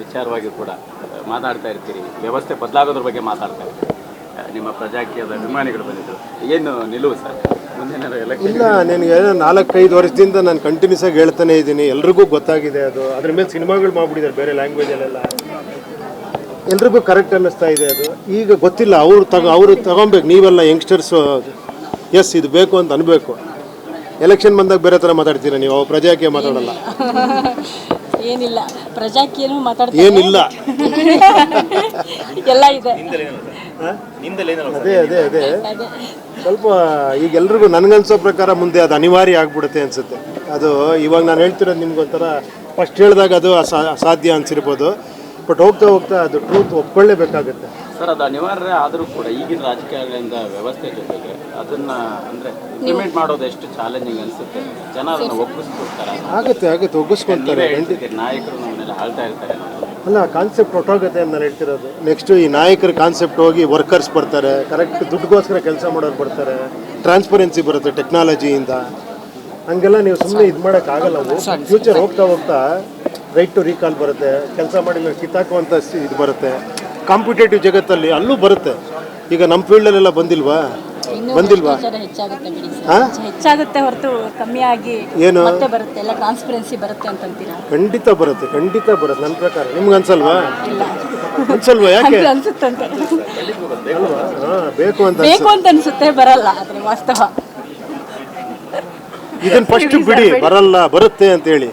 ವಿಚಾರವಾಗಿ ಕೂಡ ಮಾತಾಡ್ತಾ ಇರ್ತೀರಿ, ವ್ಯವಸ್ಥೆ ಬದಲಾಗೋದ್ರ ಬಗ್ಗೆ ಮಾತಾಡ್ತಾ ಇರ್ತೀರಿ. ನಿಮ್ಮ ಪ್ರಜಾಕೀಯದ ಅಭಿಮಾನಿಗಳು ಬಂದಿದ್ದರು, ಏನು ನಿಲುವು ಸರ್ ಮುಂದಿನ ಎಲೆಕ್ಷನ್? ಇಲ್ಲ, ನನಗೆ 4-5 ವರ್ಷದಿಂದ ನಾನು ಕಂಟಿನ್ಯೂಸ್ ಆಗಿ ಹೇಳ್ತಾನೆ ಇದ್ದೀನಿ, ಎಲ್ರಿಗೂ ಗೊತ್ತಾಗಿದೆ ಅದು. ಅದ್ರ ಮೇಲೆ ಸಿನಿಮಾಗಳು ಮಾಡ್ಬಿಟ್ಟಿದ್ದಾರೆ ಬೇರೆ ಲ್ಯಾಂಗ್ವೇಜಲ್ಲೆಲ್ಲ, ಎಲ್ರಿಗೂ ಕರೆಕ್ಟ್ ಅನ್ನಿಸ್ತಾ ಇದೆ ಅದು. ಈಗ ಗೊತ್ತಿಲ್ಲ, ಅವರು ತಗೊಬೇಕು. ನೀವೆಲ್ಲ ಯಂಗ್ಸ್ಟರ್ಸು ಎಸ್ ಇದು ಬೇಕು ಅಂತ ಅನ್ಬೇಕು. ಎಲೆಕ್ಷನ್ ಬಂದಾಗ ಬೇರೆ ಥರ ಮಾತಾಡ್ತೀರಾ ನೀವು, ಪ್ರಜಾಕೀಯ ಮಾತಾಡಲ್ಲ. ಏನಿಲ್ಲ, ಪ್ರಜಾಕೀಯನೂ ಮಾತಾಡ್ತಾರೆ, ಏನಿಲ್ಲ ಎಲ್ಲ ಇದೆ. ಅದೇ ಅದೇ ಅದೇ ಸ್ವಲ್ಪ ಈಗ ಎಲ್ರಿಗೂ ನನಗನ್ಸೋ ಪ್ರಕಾರ ಮುಂದೆ ಅದು ಅನಿವಾರ್ಯ ಆಗ್ಬಿಡುತ್ತೆ ಅನ್ಸುತ್ತೆ. ಅದು ಇವಾಗ ನಾನು ಹೇಳ್ತಿರೋದು ನಿಮ್ಗೊಂಥರ ಫಸ್ಟ್ ಹೇಳಿದಾಗ ಅದು ಅಸಾಧ್ಯ ಅನ್ಸಿರ್ಬೋದು, ಬಟ್ ಹೋಗ್ತಾ ಹೋಗ್ತಾ ಅದು ಟ್ರೂತ್ ಒಪ್ಕೊಳ್ಳೇಬೇಕಾಗುತ್ತೆ ಸರ್. ಅದು ಅನಿವಾರ್ಯ ಆದರೂ ಕೂಡ ಈಗಿನ ರಾಜಕೀಯಗಳಿಂದ ವ್ಯವಸ್ಥೆ ಜೊತೆಗೆ ಅದನ್ನು ಅಂದರೆ ಇಂಪ್ಲಿಮೆಂಟ್ ಮಾಡೋದು ಎಷ್ಟು ಚಾಲೆಂಜಿಂಗ್ ಅನಿಸುತ್ತೆ. ಜನ ಅದನ್ನು ಒಪ್ಪಿಸ್ಕೊಡ್ತಾರೆ. ಆಗುತ್ತೆ ಒಗ್ಗಿಸ್ಕೊಳ್ತಾರೆ. ನಾಯಕರು ನಮ್ಮನ್ನೆಲ್ಲ ಆಳ್ತಾ ಇರ್ತಾರೆ. ಅಲ್ಲ, ಕಾನ್ಸೆಪ್ಟ್ ಹೊಟ್ಟೋಗುತ್ತೆ ಅಂತ ನಾನು ಹೇಳ್ತಿರೋದು. ನೆಕ್ಸ್ಟು ಈ ನಾಯಕರ ಕಾನ್ಸೆಪ್ಟ್ ಹೋಗಿ ವರ್ಕರ್ಸ್ ಬರ್ತಾರೆ, ಕರೆಕ್ಟ್ ದುಡ್ಡುಗೋಸ್ಕರ ಕೆಲಸ ಮಾಡೋರು ಬರ್ತಾರೆ, ಟ್ರಾನ್ಸ್ಪರೆನ್ಸಿ ಬರುತ್ತೆ ಟೆಕ್ನಾಲಜಿಯಿಂದ. ಹಂಗೆಲ್ಲ ನೀವು ಸುಮ್ಮನೆ ಇದು ಮಾಡೋಕ್ಕಾಗಲ್ಲ. ಫ್ಯೂಚರ್ ಹೋಗ್ತಾ ಹೋಗ್ತಾ ರೈಟ್ ಟು ರೀಕಾಲ್ ಬರುತ್ತೆ, ಕೆಲಸ ಮಾಡಿಲ್ಲ ಕಿತ್ತಾಕುವಂಥ ಇದು ಬರುತ್ತೆ. ಕಾಂಪಿಟೇಟಿವ್ ಜಗತ್ತಲ್ಲಿ ಅಲ್ಲೂ ಬರುತ್ತೆ. ಈಗ ನಮ್ಮ ಫೀಲ್ಡಲ್ಲೆಲ್ಲ ಬಂದಿಲ್ವಾ? ಹೆಚ್ಚಾಗುತ್ತೆ ಹೊರತು ಕಮ್ಮಿ ಆಗಿ ಏನು ಮತ್ತೆ ಬರುತ್ತೆ, ಎಲ್ಲ ಟ್ರಾನ್ಸ್ಪರೆನ್ಸಿ ಬರುತ್ತೆ ಅಂತಂತೀರಾ? ಖಂಡಿತ ಬರುತ್ತೆ ನನ್ನ ಪ್ರಕಾರ. ನಿಮ್ಗೆ ಅನ್ಸಲ್ವಾ? ಯಾಕೆ ಅನ್ಸುತ್ತಂತೆ, ಅಲ್ವಾ? ಬೇಕು ಅಂತ ಅನ್ಸುತ್ತೆ, ಬರಲ್ಲ. ಆದ್ರೆ ವಾಸ್ತವ ಇದನ್ನ ಫಸ್ಟ್ ಬಿಡಿ, ಬರಲ್ಲ ಬರುತ್ತೆ ಅಂತ ಹೇಳಿ.